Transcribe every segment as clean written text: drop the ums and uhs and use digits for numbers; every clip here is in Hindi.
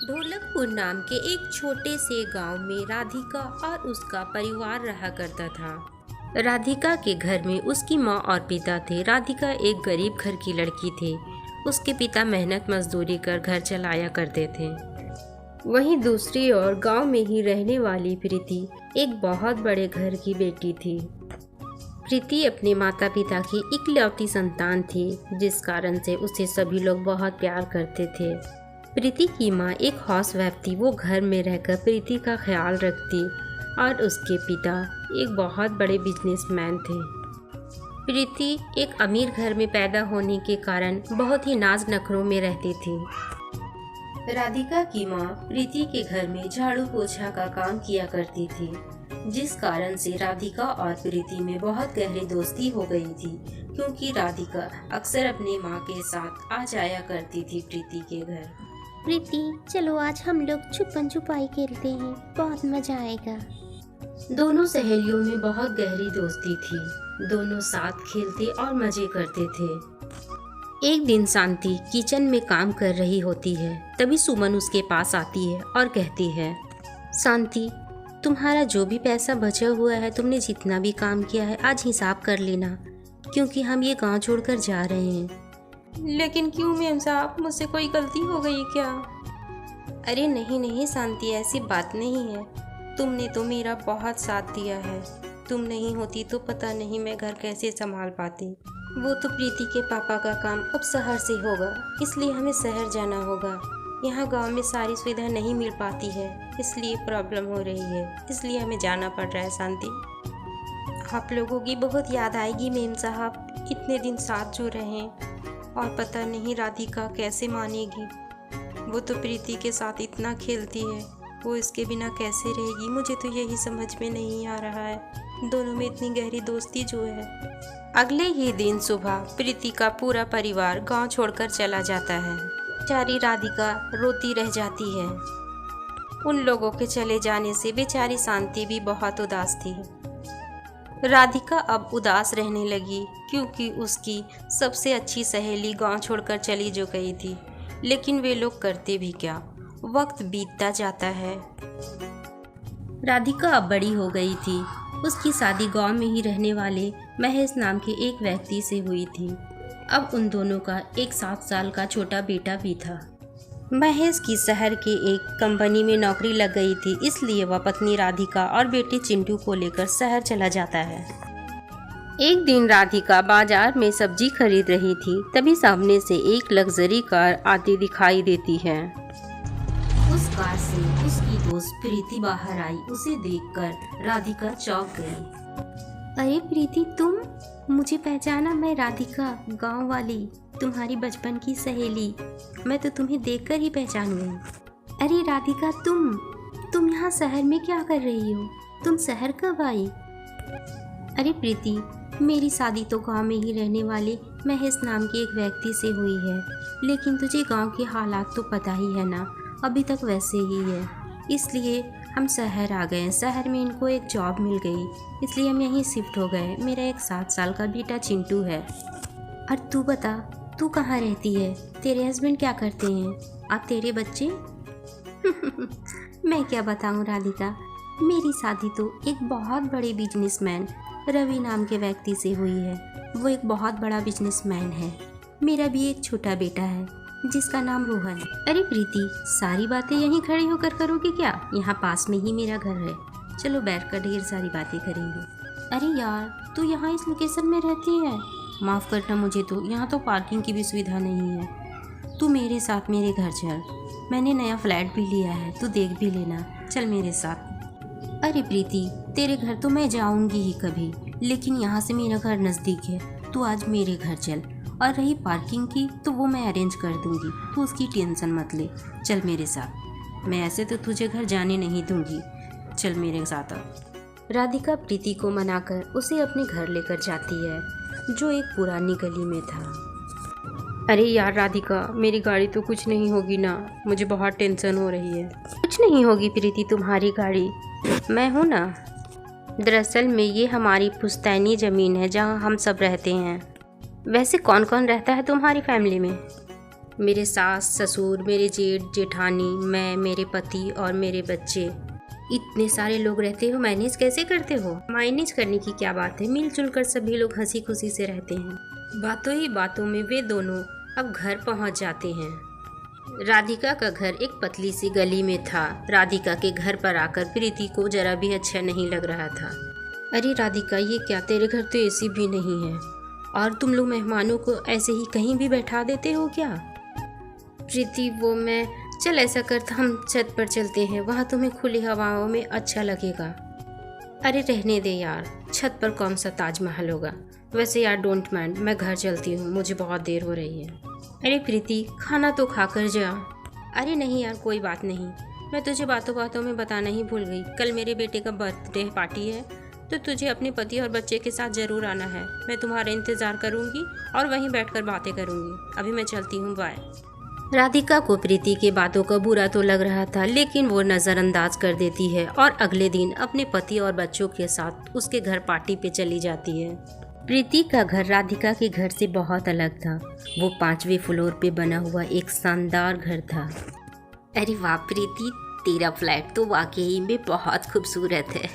ढोलकपुर नाम के एक छोटे से गांव में राधिका और उसका परिवार रहा करता था। राधिका के घर में उसकी माँ और पिता थे। राधिका एक गरीब घर की लड़की थी। उसके पिता मेहनत मजदूरी कर घर चलाया करते थे। वहीं दूसरी ओर गांव में ही रहने वाली प्रीति एक बहुत बड़े घर की बेटी थी। प्रीति अपने माता पिता की इकलौती संतान थी, जिस कारण से उसे सभी लोग बहुत प्यार करते थे। प्रीति की माँ एक हाउसवाइफ थी। वो घर में रहकर प्रीति का ख्याल रखती और उसके पिता एक बहुत बड़े बिजनेसमैन थे। प्रीति एक अमीर घर में पैदा होने के कारण बहुत ही नाज नखरों में रहती थी। राधिका की माँ प्रीति के घर में झाड़ू पोछा का काम किया करती थी, जिस कारण से राधिका और प्रीति में बहुत गहरी दोस्ती हो गई थी, क्योंकि राधिका अक्सर अपनी माँ के साथ आ जाया करती थी प्रीति के घर। प्रीति, चलो आज हम लोग छुपन छुपाई खेलते हैं, बहुत मजा आएगा। दोनों सहेलियों में बहुत गहरी दोस्ती थी। दोनों साथ खेलते और मजे करते थे। एक दिन शांति किचन में काम कर रही होती है, तभी सुमन उसके पास आती है और कहती है, शांति, तुम्हारा जो भी पैसा बचा हुआ है, तुमने जितना भी काम किया है, आज हिसाब कर लेना, क्योंकि हम ये गांव छोड़कर जा रहे हैं। लेकिन क्यों मैम साहब, मुझसे कोई गलती हो गई क्या? अरे नहीं नहीं शांति, ऐसी बात नहीं है। तुमने तो मेरा बहुत साथ दिया है। तुम नहीं होती तो पता नहीं मैं घर कैसे संभाल पाती। वो तो प्रीति के पापा का काम अब शहर से होगा, इसलिए हमें शहर जाना होगा। यहाँ गांव में सारी सुविधा नहीं मिल पाती है, इसलिए प्रॉब्लम हो रही है, इसलिए हमें जाना पड़ रहा है। शांति, आप लोगों की बहुत याद आएगी मैम साहब। इतने दिन साथ जो रहे, और पता नहीं राधिका कैसे मानेगी। वो तो प्रीति के साथ इतना खेलती है, वो इसके बिना कैसे रहेगी? मुझे तो यही समझ में नहीं आ रहा है, दोनों में इतनी गहरी दोस्ती जो है। अगले ही दिन सुबह प्रीति का पूरा परिवार गांव छोड़कर चला जाता है। बेचारी राधिका रोती रह जाती है। उन लोगों के चले जाने से बेचारी शांति भी बहुत उदास थी। राधिका अब उदास रहने लगी, क्योंकि उसकी सबसे अच्छी सहेली गांव छोड़कर चली जो गई थी। लेकिन वे लोग करते भी क्या, वक्त बीतता जाता है। राधिका अब बड़ी हो गई थी। उसकी शादी गांव में ही रहने वाले महेश नाम के एक व्यक्ति से हुई थी। अब उन दोनों का एक 7 साल का छोटा बेटा भी था। महेश की शहर के एक कंपनी में नौकरी लग गई थी, इसलिए वह पत्नी राधिका और बेटे चिंटू को लेकर शहर चला जाता है। एक दिन राधिका बाजार में सब्जी खरीद रही थी, तभी सामने से एक लग्जरी कार आती दिखाई देती है। उस कार से उसकी दोस्त प्रीति बाहर आई। उसे देखकर राधिका चौंक गई। अरे प्रीति, तुम मुझे पहचाना? मैं राधिका, गांव वाली, तुम्हारी बचपन की सहेली। मैं तो तुम्हें देखकर ही पहचान गई। अरे राधिका, तुम यहाँ शहर में क्या कर रही हो? तुम शहर कब आई? अरे प्रीति, मेरी शादी तो गांव में ही रहने वाले महेश नाम के एक व्यक्ति से हुई है, लेकिन तुझे गांव के हालात तो पता ही है ना, अभी तक वैसे ही है, इसलिए हम शहर आ गए। शहर में इनको एक जॉब मिल गई, इसलिए हम यहीं शिफ्ट हो गए। मेरा एक 7 साल का बेटा चिंटू है। और तू बता, तू कहाँ रहती है? तेरे हस्बैंड क्या करते हैं? और तेरे बच्चे? मैं क्या बताऊँ राधिका, मेरी शादी तो एक बहुत बड़े बिजनेसमैन रवि नाम के व्यक्ति से हुई है। वो एक बहुत बड़ा बिजनेसमैन है। मेरा भी एक छोटा बेटा है, जिसका नाम रोहन है। अरे प्रीति, सारी बातें यहीं खड़ी होकर करोगे क्या? यहाँ पास में ही मेरा घर है, चलो बैठकर ढेर सारी बातें करेंगे। अरे यार, तू यहाँ इस लोकेशन में रहती है? माफ़ करना मुझे, तो यहाँ तो पार्किंग की भी सुविधा नहीं है। तू मेरे साथ मेरे घर चल, मैंने नया फ्लैट भी लिया है, तू देख भी लेना, चल मेरे साथ। अरे प्रीति, तेरे घर तो मैं जाऊँगी ही कभी, लेकिन यहाँ से मेरा घर नज़दीक है, तू आज मेरे घर चल। और रही पार्किंग की, तो वो मैं अरेंज कर दूंगी, तू उसकी टेंशन मत ले, चल मेरे साथ। मैं ऐसे तो तुझे घर जाने नहीं दूंगी, चल मेरे साथ अब। राधिका प्रीति को मनाकर उसे अपने घर लेकर जाती है, जो एक पुरानी गली में था। अरे यार राधिका, मेरी गाड़ी तो कुछ नहीं होगी ना? मुझे बहुत टेंशन हो रही है। कुछ नहीं होगी प्रीति, तुम्हारी गाड़ी मैं हूँ ना। दरअसल में ये हमारी पुश्तैनी ज़मीन है, जहाँ हम सब रहते हैं। वैसे कौन कौन रहता है तुम्हारी फैमिली में? मेरे सास ससुर, मेरे जेठ जेठानी, मैं, मेरे पति और मेरे बच्चे, इतने सारे लोग रहते हो, मैनेज कैसे करते हो? मैनेज करने की क्या बात है, मिलजुल कर सभी लोग हंसी खुशी से रहते हैं। बातों ही बातों में वे दोनों अब घर पहुंच जाते हैं। राधिका का घर एक पतली सी गली में था। राधिका के घर पर आकर प्रीति को जरा भी अच्छा नहीं लग रहा था। अरे राधिका, ये क्या, तेरे घर तो एसी भी नहीं है और तुम लोग मेहमानों को ऐसे ही कहीं भी बैठा देते हो क्या? प्रीति, वो मैं, चल ऐसा करता हम छत पर चलते हैं, वहाँ तुम्हें खुली हवाओं में अच्छा लगेगा। अरे रहने दे यार, छत पर कौन सा ताजमहल होगा। वैसे यार डोंट माइंड, मैं घर चलती हूँ, मुझे बहुत देर हो रही है। अरे प्रीति, खाना तो खाकर जा। अरे नहीं यार, कोई बात नहीं, मैं तुझे बातों बातों में बताना ही भूल गई। कल मेरे बेटे का बर्थडे पार्टी है, तो तुझे अपने पति और बच्चे के साथ ज़रूर आना है। मैं तुम्हारा इंतज़ार करूँगी और वहीं बैठकर बातें करूँगी। अभी मैं चलती हूँ, बाय। राधिका को प्रीति की बातों का बुरा तो लग रहा था, लेकिन वो नज़रअंदाज कर देती है और अगले दिन अपने पति और बच्चों के साथ उसके घर पार्टी पे चली जाती है। प्रीति का घर राधिका के घर से बहुत अलग था। वो 5वें फ्लोर पे बना हुआ एक शानदार घर था। अरे वाह प्रीति, तेरा फ्लैट तो वाकई में बहुत खूबसूरत है।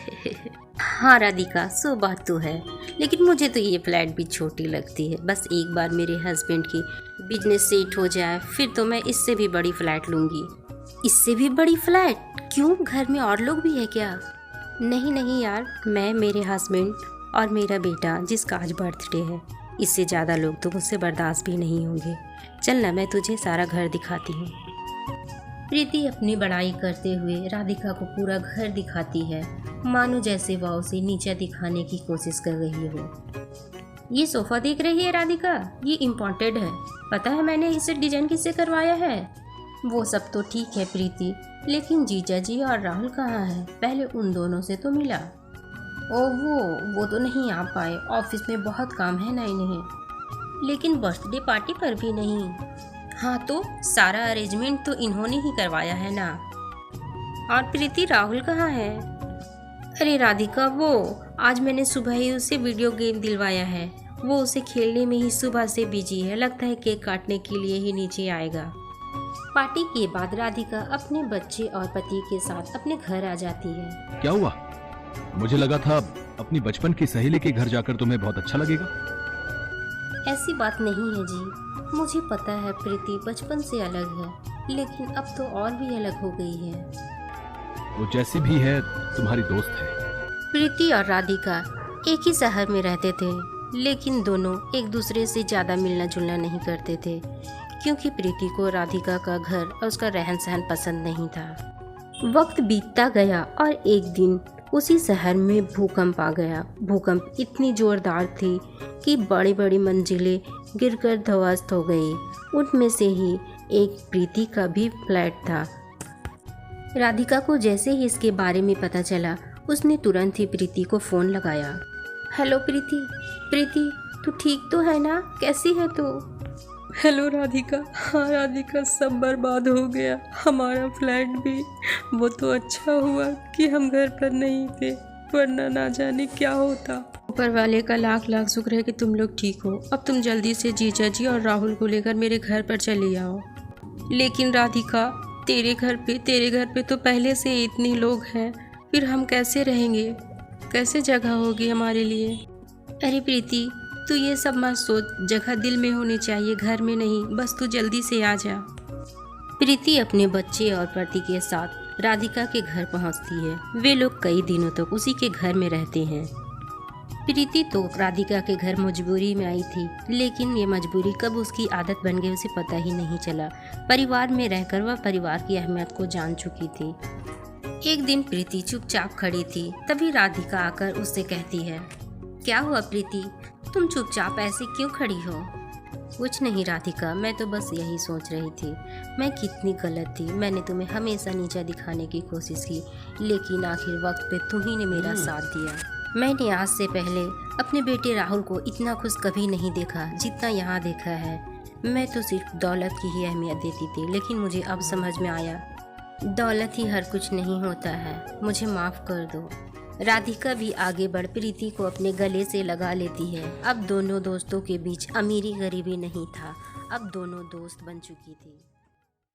हाँ राधिका, सो बात तो है, लेकिन मुझे तो ये फ्लैट भी छोटी लगती है। बस एक बार मेरे हस्बैंड की बिजनेस सेट हो जाए, फिर तो मैं इससे भी बड़ी फ्लैट लूँगी। इससे भी बड़ी फ्लैट? क्यों, घर में और लोग भी है क्या? नहीं नहीं यार, मैं, मेरे हस्बैंड और मेरा बेटा जिसका आज बर्थडे है। इससे ज़्यादा लोग तो मुझसे बर्दाश्त भी नहीं होंगे। चल ना, मैं तुझे सारा घर दिखाती हूँ। प्रीति अपनी बड़ाई करते हुए राधिका को पूरा घर दिखाती है, मानो जैसे वह उसे नीचे दिखाने की कोशिश कर रही हो। ये सोफ़ा देख रही है राधिका, ये इम्पोर्टेड है। पता है मैंने इसे डिजाइन किससे करवाया है? वो सब तो ठीक है प्रीति, लेकिन जीजा जी और राहुल कहाँ है? पहले उन दोनों से तो मिला। वो तो नहीं आ पाए, ऑफिस में बहुत काम है ना इन्हें। लेकिन बर्थडे पार्टी पर भी नहीं। हाँ तो सारा अरेंजमेंट तो इन्होंने ही करवाया है ना। और प्रीति, राहुल कहाँ है? अरे राधिका, वो आज मैंने सुबह ही उसे वीडियो गेम दिलवाया है। वो उसे खेलने में ही सुबह से बिजी है, लगता है केक काटने के लिए ही नीचे आएगा। पार्टी के बाद राधिका अपने बच्चे और पति के साथ अपने घर आ जाती है। क्या हुआ? मुझे लगा था अपनी बचपन की सहेली के घर जाकर तुम्हें बहुत अच्छा लगेगा। ऐसी बात नहीं है जी, मुझे पता है प्रीति बचपन से अलग है, लेकिन अब तो और भी अलग हो गई है। वो जैसी भी है तुम्हारी दोस्त है। प्रीति और राधिका एक ही शहर में रहते थे, लेकिन दोनों एक दूसरे से ज़्यादा मिलना जुलना नहीं करते थे, क्योंकि प्रीति को राधिका का घर और उसका रहन सहन पसंद नहीं था। वक्त बीतता गया और एक दिन उसी शहर में भूकंप आ गया। भूकंप इतनी जोरदार थी कि बड़ी बड़ी मंजिलें गिरकर ध्वस्त हो गई। उनमें से ही एक प्रीति का भी फ्लैट था। राधिका को जैसे ही इसके बारे में पता चला, उसने तुरंत ही प्रीति को फ़ोन लगाया। हेलो प्रीति, प्रीति तू ठीक तो है ना? कैसी है तू? हेलो राधिका। हाँ राधिका, सब बर्बाद हो गया, हमारा फ्लैट भी। वो तो अच्छा हुआ कि हम घर पर नहीं थे, वरना ना जाने क्या होता। ऊपर वाले का लाख लाख शुक्र है कि तुम लोग ठीक हो। अब तुम जल्दी से जीजा जी और राहुल को लेकर मेरे घर पर चले आओ। लेकिन राधिका, तेरे घर पे तो पहले से इतने लोग हैं, फिर हम कैसे रहेंगे? कैसे जगह होगी हमारे लिए? अरे प्रीति, तू ये सब मत सोच, जगह दिल में होनी चाहिए, घर में नहीं। बस तू जल्दी से आ जा। प्रीति अपने बच्चे और पति के साथ राधिका के घर पहुंचती है। वे लोग कई दिनों तक उसी के घर में रहते हैं। प्रीति तो राधिका के घर मजबूरी में आई थी, लेकिन ये मजबूरी कब उसकी आदत बन गई उसे पता ही नहीं चला। परिवार में रहकर वह परिवार की अहमियत को जान चुकी थी। एक दिन प्रीति चुपचाप खड़ी थी, तभी राधिका आकर उससे कहती है, क्या हुआ प्रीति, तुम चुपचाप ऐसे क्यों खड़ी हो? कुछ नहीं राधिका, मैं तो बस यही सोच रही थी, मैं कितनी गलत थी। मैंने तुम्हें हमेशा नीचा दिखाने की कोशिश की, लेकिन आखिर वक्त पे तुम्ही ने मेरा साथ दिया। मैंने आज से पहले अपने बेटे राहुल को इतना खुश कभी नहीं देखा जितना यहाँ देखा है। मैं तो सिर्फ दौलत की ही अहमियत देती थी, लेकिन मुझे अब समझ में आया, दौलत ही हर कुछ नहीं होता है। मुझे माफ़ कर दो। राधिका भी आगे बढ़ प्रीति को अपने गले से लगा लेती है। अब दोनों दोस्तों के बीच अमीरी गरीबी नहीं था, अब दोनों दोस्त बन चुकी थी।